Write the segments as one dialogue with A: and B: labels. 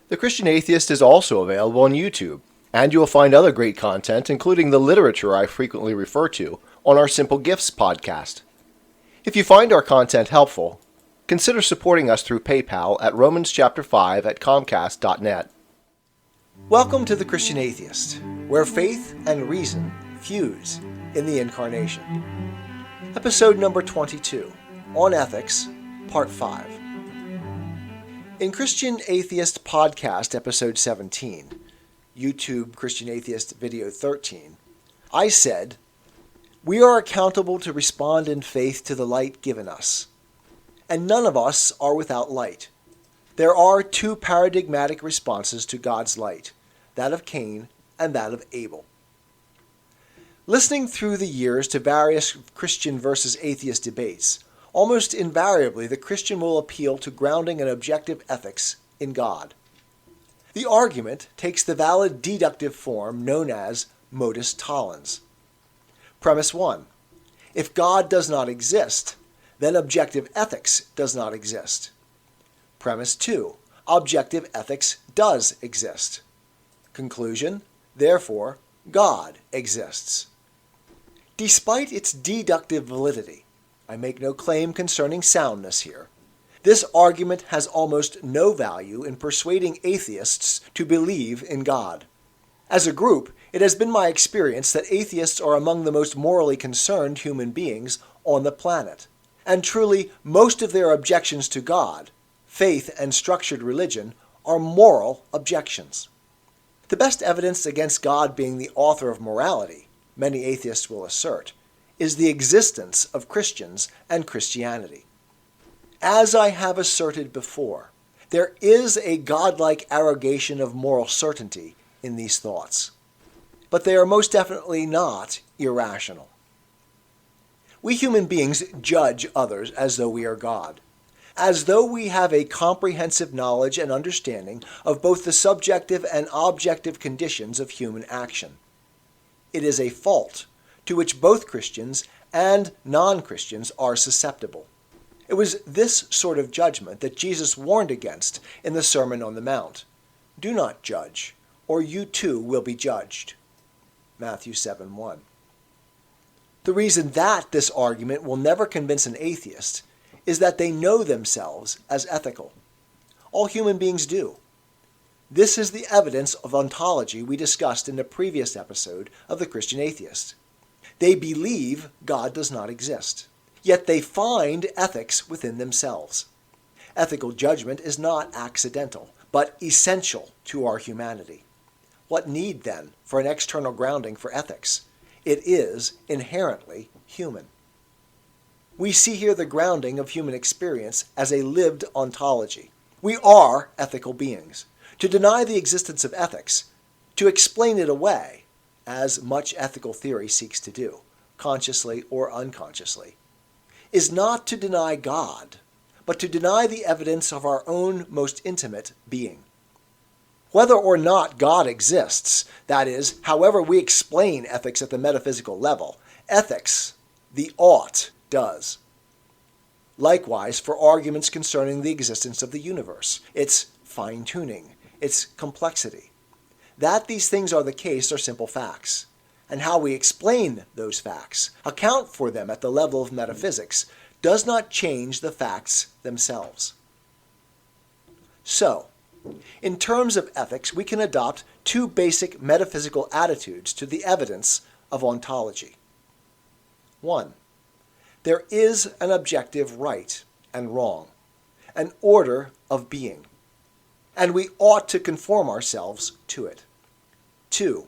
A: The Christian Atheist is also available on YouTube, and you will find other great content, including the literature I frequently refer to, on our Simple Gifts podcast. If you find our content helpful, consider supporting us through PayPal at Romans chapter 5 at comcast.net. Welcome to the Christian Atheist, where faith and reason fuse in the incarnation. Episode number 22, On Ethics, Part 5. In Christian Atheist Podcast, Episode 17, YouTube Christian Atheist Video 13, I said, "We are accountable to respond in faith to the light given us, and none of us are without light. There are two paradigmatic responses to God's light, that of Cain and that of Abel." Listening through the years to various Christian versus atheist debates, almost invariably the Christian will appeal to grounding an objective ethics in God. The argument takes the valid deductive form known as modus tollens. Premise 1. If God does not exist, then objective ethics does not exist. Premise 2. Objective ethics does exist. Conclusion. Therefore, God exists. Despite its deductive validity, I make no claim concerning soundness here. This argument has almost no value in persuading atheists to believe in God. As a group, it has been my experience that atheists are among the most morally concerned human beings on the planet. And truly, most of their objections to God, faith, and structured religion are moral objections. The best evidence against God being the author of morality, many atheists will assert, is the existence of Christians and Christianity. As I have asserted before, there is a godlike arrogation of moral certainty in these thoughts, but they are most definitely not irrational. We human beings judge others as though we are God, as though we have a comprehensive knowledge and understanding of both the subjective and objective conditions of human action. It is a fault to which both Christians and non-Christians are susceptible. It was this sort of judgment that Jesus warned against in the Sermon on the Mount. "Do not judge, or you too will be judged." Matthew 7:1. The reason that this argument will never convince an atheist is that they know themselves as ethical. All human beings do. This is the evidence of ontology we discussed in the previous episode of the Christian Atheist. They believe God does not exist, yet they find ethics within themselves. Ethical judgment is not accidental, but essential to our humanity. What need, then, for an external grounding for ethics? It is inherently human. We see here the grounding of human experience as a lived ontology. We are ethical beings. To deny the existence of ethics, to explain it away, as much ethical theory seeks to do, consciously or unconsciously, is not to deny God, but to deny the evidence of our own most intimate being. Whether or not God exists, that is, however we explain ethics at the metaphysical level, ethics, the ought, does. Likewise for arguments concerning the existence of the universe, its fine-tuning, its complexity. That these things are the case are simple facts, and how we explain those facts, account for them at the level of metaphysics, does not change the facts themselves. So, in terms of ethics, we can adopt two basic metaphysical attitudes to the evidence of ontology. 1. There is an objective right and wrong, an order of being, and we ought to conform ourselves to it. 2.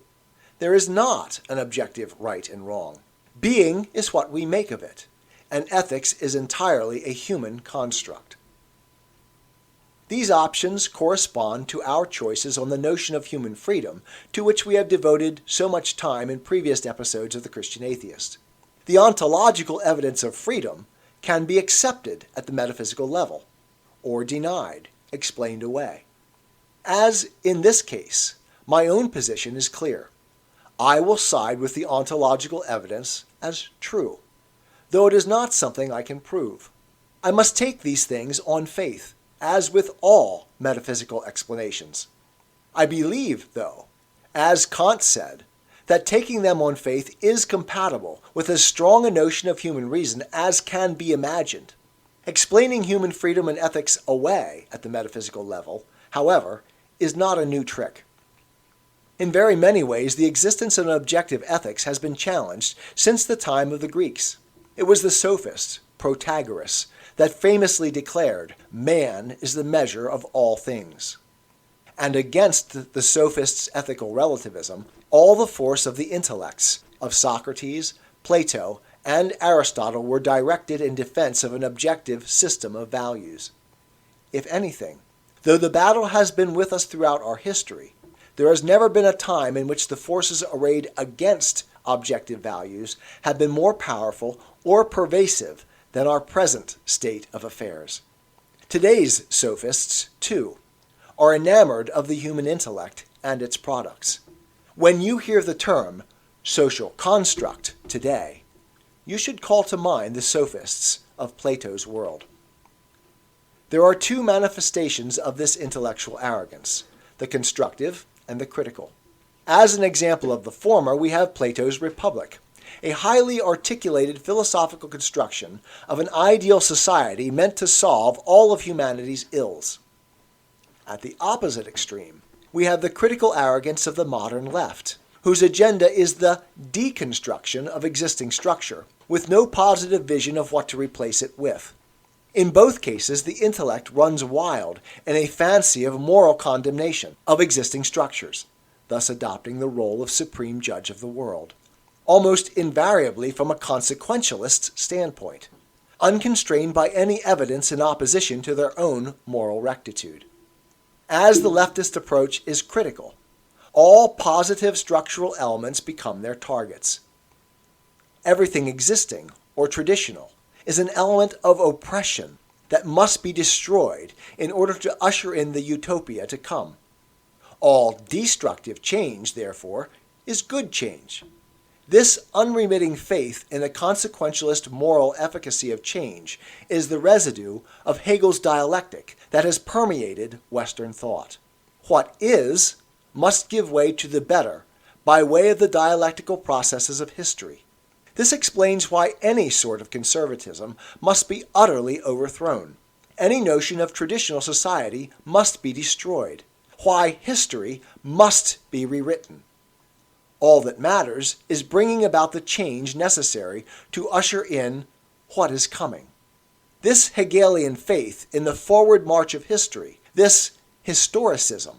A: There is not an objective right and wrong. Being is what we make of it, and ethics is entirely a human construct. These options correspond to our choices on the notion of human freedom, to which we have devoted so much time in previous episodes of the Christian Atheist. The ontological evidence of freedom can be accepted at the metaphysical level, or denied, explained away. As in this case, my own position is clear. I will side with the ontological evidence as true, though it is not something I can prove. I must take these things on faith, as with all metaphysical explanations. I believe, though, as Kant said, that taking them on faith is compatible with as strong a notion of human reason as can be imagined. Explaining human freedom and ethics away at the metaphysical level, however, is not a new trick. In very many ways, the existence of an objective ethics has been challenged since the time of the Greeks. It was the sophist, Protagoras, that famously declared, "Man is the measure of all things." And against the sophist's ethical relativism, all the force of the intellects of Socrates, Plato, and Aristotle were directed in defense of an objective system of values. If anything, though the battle has been with us throughout our history, there has never been a time in which the forces arrayed against objective values have been more powerful or pervasive than our present state of affairs. Today's sophists, too, are enamored of the human intellect and its products. When you hear the term social construct today, you should call to mind the sophists of Plato's world. There are two manifestations of this intellectual arrogance, the constructive and the critical. As an example of the former, we have Plato's Republic, a highly articulated philosophical construction of an ideal society meant to solve all of humanity's ills. At the opposite extreme, we have the critical arrogance of the modern left, whose agenda is the deconstruction of existing structure, with no positive vision of what to replace it with. In both cases, the intellect runs wild in a fancy of moral condemnation of existing structures, thus adopting the role of supreme judge of the world, almost invariably from a consequentialist standpoint, unconstrained by any evidence in opposition to their own moral rectitude. As the leftist approach is critical, all positive structural elements become their targets. Everything existing or traditional is an element of oppression that must be destroyed in order to usher in the utopia to come. All destructive change, therefore, is good change. This unremitting faith in the consequentialist moral efficacy of change is the residue of Hegel's dialectic that has permeated Western thought. What is must give way to the better by way of the dialectical processes of history. This explains why any sort of conservatism must be utterly overthrown. Any notion of traditional society must be destroyed. Why history must be rewritten. All that matters is bringing about the change necessary to usher in what is coming. This Hegelian faith in the forward march of history, this historicism,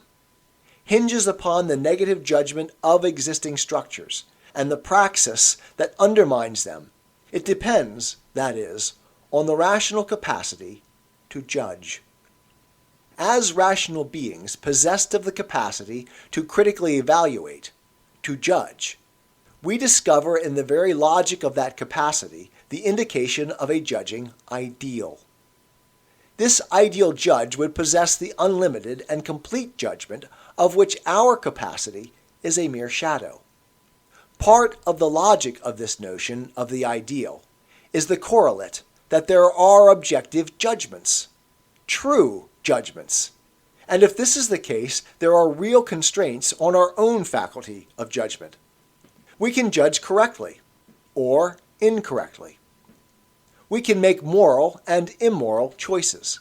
A: hinges upon the negative judgment of existing structures and the praxis that undermines them. It depends, that is, on the rational capacity to judge. As rational beings possessed of the capacity to critically evaluate, to judge, we discover in the very logic of that capacity the indication of a judging ideal. This ideal judge would possess the unlimited and complete judgment of which our capacity is a mere shadow. Part of the logic of this notion of the ideal is the correlate that there are objective judgments, true judgments. And if this is the case, there are real constraints on our own faculty of judgment. We can judge correctly or incorrectly. We can make moral and immoral choices.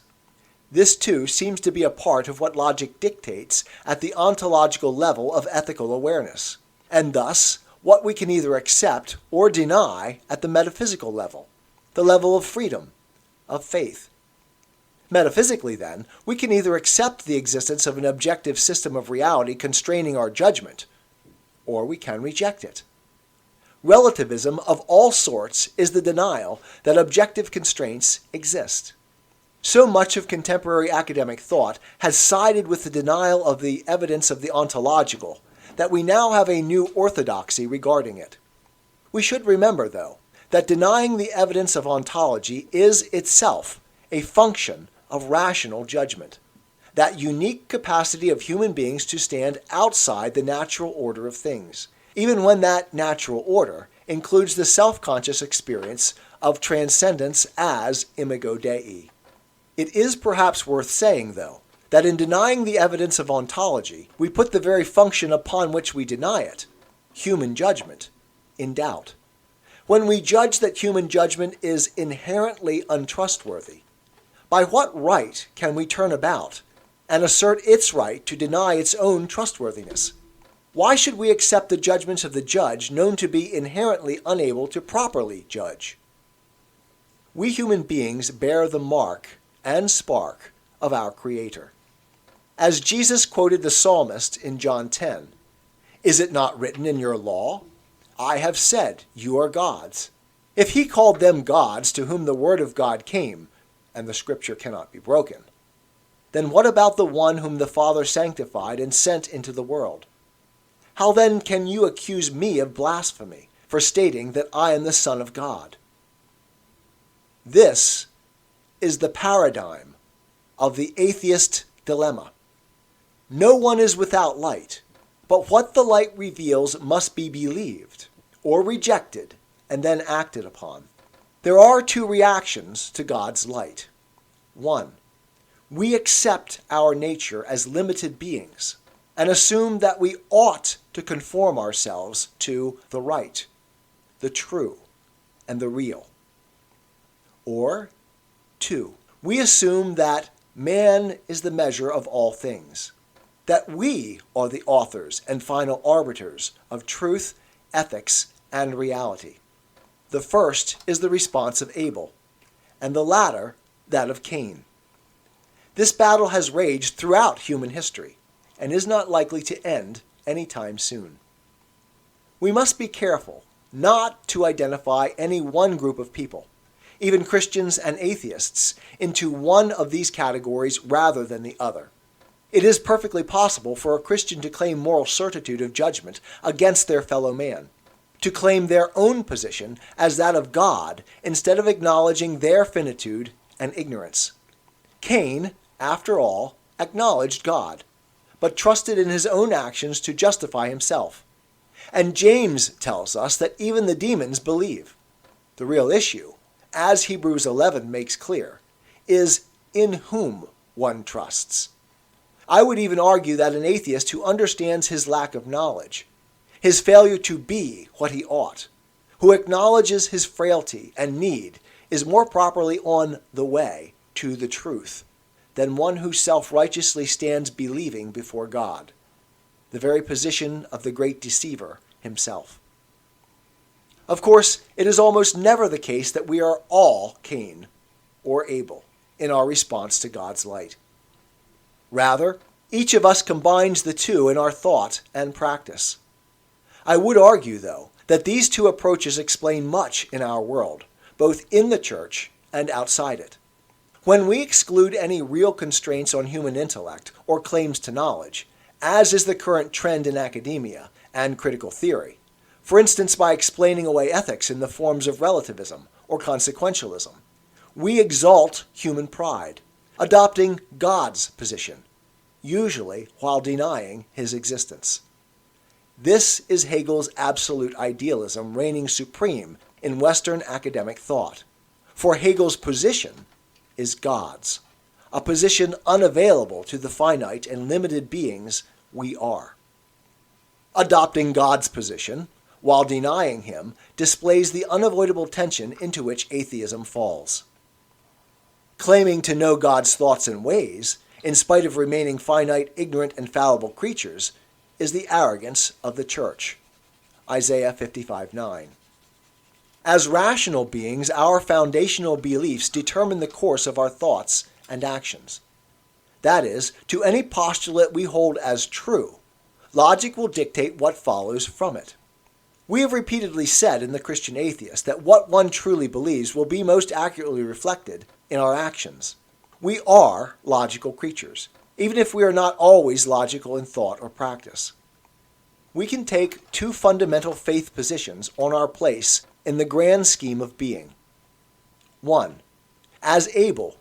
A: This too seems to be a part of what logic dictates at the ontological level of ethical awareness, and thus what we can either accept or deny at the metaphysical level, the level of freedom, of faith. Metaphysically, then, we can either accept the existence of an objective system of reality constraining our judgment, or we can reject it. Relativism of all sorts is the denial that objective constraints exist. So much of contemporary academic thought has sided with the denial of the evidence of the ontological that we now have a new orthodoxy regarding it. We should remember, though, that denying the evidence of ontology is itself a function of rational judgment, that unique capacity of human beings to stand outside the natural order of things, even when that natural order includes the self-conscious experience of transcendence as imago Dei. It is perhaps worth saying, though, that in denying the evidence of ontology, we put the very function upon which we deny it, human judgment, in doubt. When we judge that human judgment is inherently untrustworthy, by what right can we turn about and assert its right to deny its own trustworthiness? Why should we accept the judgments of the judge known to be inherently unable to properly judge? We human beings bear the mark and spark of our Creator. As Jesus quoted the psalmist in John 10, "Is it not written in your law? I have said, you are gods." If he called them gods to whom the word of God came, and the scripture cannot be broken, then what about the one whom the Father sanctified and sent into the world? How then can you accuse me of blasphemy for stating that I am the Son of God? This is the paradigm of the atheist dilemma. No one is without light, but what the light reveals must be believed or rejected and then acted upon. There are two reactions to God's light. 1. We accept our nature as limited beings and assume that we ought to conform ourselves to the right, the true, and the real. Or 2. We assume that man is the measure of all things, that we are the authors and final arbiters of truth, ethics, and reality. The first is the response of Abel, and the latter that of Cain. This battle has raged throughout human history, and is not likely to end anytime soon. We must be careful not to identify any one group of people, even Christians and atheists, into one of these categories rather than the other. It is perfectly possible for a Christian to claim moral certitude of judgment against their fellow man, to claim their own position as that of God instead of acknowledging their finitude and ignorance. Cain, after all, acknowledged God, but trusted in his own actions to justify himself. And James tells us that even the demons believe. The real issue, as Hebrews 11 makes clear, is in whom one trusts. I would even argue that an atheist who understands his lack of knowledge, his failure to be what he ought, who acknowledges his frailty and need, is more properly on the way to the truth than one who self-righteously stands believing before God, the very position of the great deceiver himself. Of course, it is almost never the case that we are all Cain or Abel in our response to God's light. Rather, each of us combines the two in our thought and practice. I would argue, though, that these two approaches explain much in our world, both in the church and outside it. When we exclude any real constraints on human intellect or claims to knowledge, as is the current trend in academia and critical theory, for instance by explaining away ethics in the forms of relativism or consequentialism, we exalt human pride, adopting God's position, usually while denying his existence. This is Hegel's absolute idealism reigning supreme in Western academic thought. For Hegel's position is God's, a position unavailable to the finite and limited beings we are. Adopting God's position, while denying him, displays the unavoidable tension into which atheism falls. Claiming to know God's thoughts and ways, in spite of remaining finite, ignorant, and fallible creatures, is the arrogance of the church. Isaiah 55:9. As rational beings, our foundational beliefs determine the course of our thoughts and actions. That is, to any postulate we hold as true, logic will dictate what follows from it. We have repeatedly said in The Christian Atheist that what one truly believes will be most accurately reflected in our actions. We are logical creatures, even if we are not always logical in thought or practice. We can take two fundamental faith positions on our place in the grand scheme of being. 1. As Abel,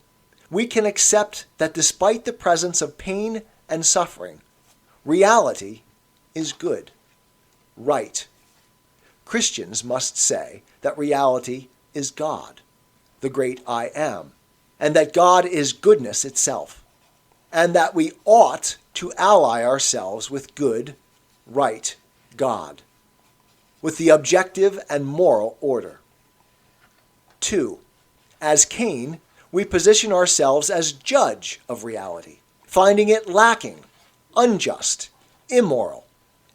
A: we can accept that despite the presence of pain and suffering, reality is good, right. Christians must say that reality is God, the great I Am, and that God is goodness itself, and that we ought to ally ourselves with good, right God, with the objective and moral order. 2. As Cain, we position ourselves as judge of reality, finding it lacking, unjust, immoral,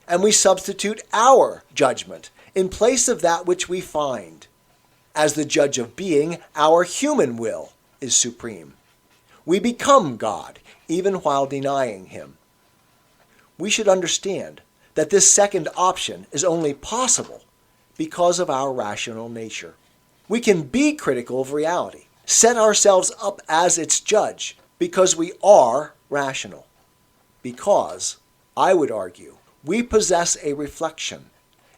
A: and we substitute our judgment in place of that which we find. As the judge of being, our human will is supreme. We become God, even while denying Him. We should understand that this second option is only possible because of our rational nature. We can be critical of reality, set ourselves up as its judge, because we are rational. Because, I would argue, we possess a reflection,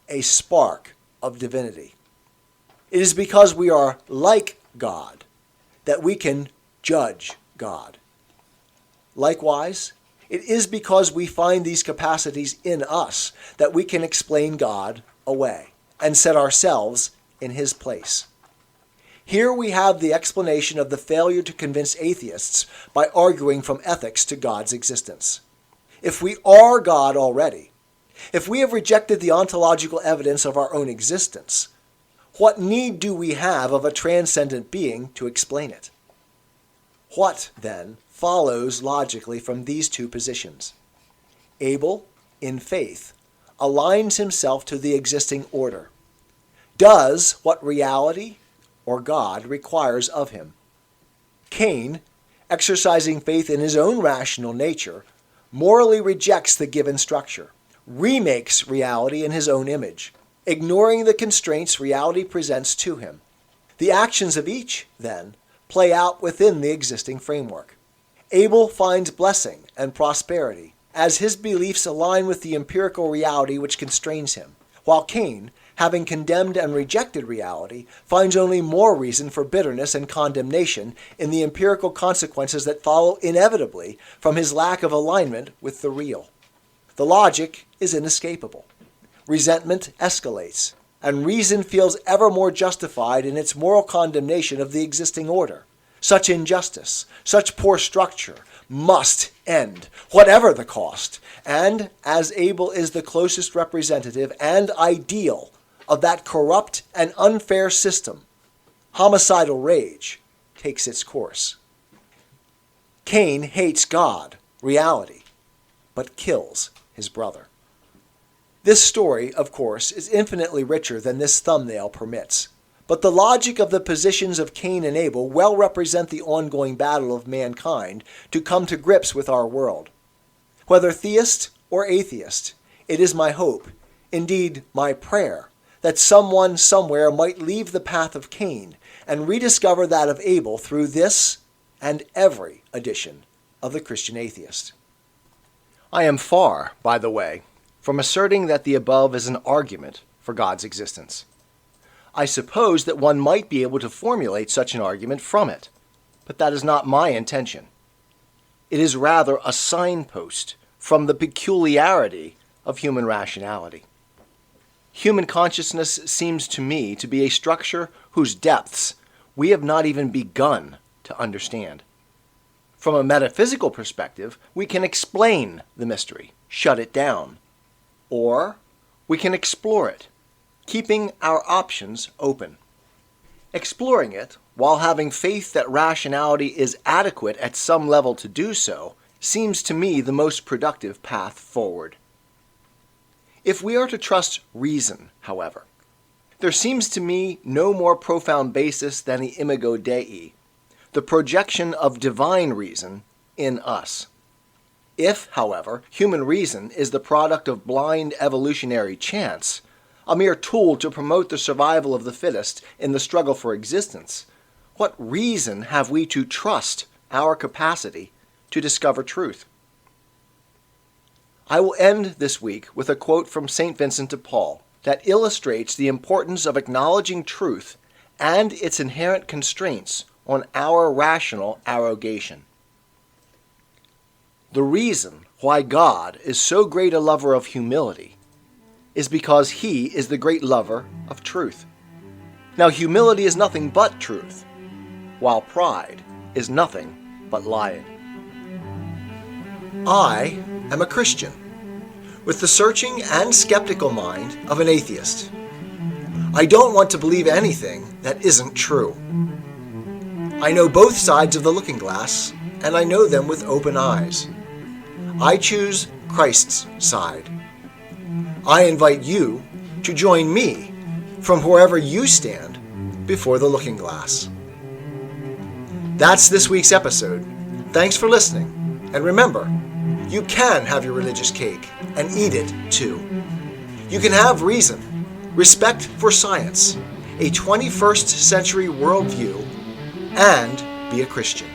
A: a spark of divinity. It is because we are like God that we can judge God. Likewise, it is because we find these capacities in us that we can explain God away and set ourselves in His place. Here we have the explanation of the failure to convince atheists by arguing from ethics to God's existence. If we are God already, if we have rejected the ontological evidence of our own existence, what need do we have of a transcendent being to explain it? What, then, follows logically from these two positions? Abel, in faith, aligns himself to the existing order, does what reality or God requires of him. Cain, exercising faith in his own rational nature, morally rejects the given structure, remakes reality in his own image, ignoring the constraints reality presents to him. The actions of each, then, play out within the existing framework. Abel finds blessing and prosperity as his beliefs align with the empirical reality which constrains him, while Cain, having condemned and rejected reality, finds only more reason for bitterness and condemnation in the empirical consequences that follow inevitably from his lack of alignment with the real. The logic is inescapable. Resentment escalates, and reason feels ever more justified in its moral condemnation of the existing order. Such injustice, such poor structure, must end, whatever the cost, and as Abel is the closest representative and ideal of that corrupt and unfair system, homicidal rage takes its course. Cain hates God, reality, but kills his brother. This story, of course, is infinitely richer than this thumbnail permits, but the logic of the positions of Cain and Abel well represent the ongoing battle of mankind to come to grips with our world. Whether theist or atheist, it is my hope, indeed my prayer, that someone somewhere might leave the path of Cain and rediscover that of Abel through this and every edition of the Christian Atheist. I am far, by the way, from asserting that the above is an argument for God's existence. I suppose that one might be able to formulate such an argument from it, but that is not my intention. It is rather a signpost from the peculiarity of human rationality. Human consciousness seems to me to be a structure whose depths we have not even begun to understand. From a metaphysical perspective, we can explain the mystery, shut it down, or we can explore it, keeping our options open. Exploring it, while having faith that rationality is adequate at some level to do so, seems to me the most productive path forward. If we are to trust reason, however, there seems to me no more profound basis than the imago Dei, the projection of divine reason in us. If, however, human reason is the product of blind evolutionary chance, a mere tool to promote the survival of the fittest in the struggle for existence, what reason have we to trust our capacity to discover truth? I will end this week with a quote from St. Vincent de Paul that illustrates the importance of acknowledging truth and its inherent constraints on our rational arrogation. The reason why God is so great a lover of humility is because He is the great lover of truth. Now, humility is nothing but truth, while pride is nothing but lying. I am a Christian, with the searching and skeptical mind of an atheist. I don't want to believe anything that isn't true. I know both sides of the looking glass, and I know them with open eyes. I choose Christ's side. I invite you to join me from wherever you stand before the looking glass. That's this week's episode. Thanks for listening, and remember, you can have your religious cake and eat it too. You can have reason, respect for science, a 21st century worldview, and be a Christian.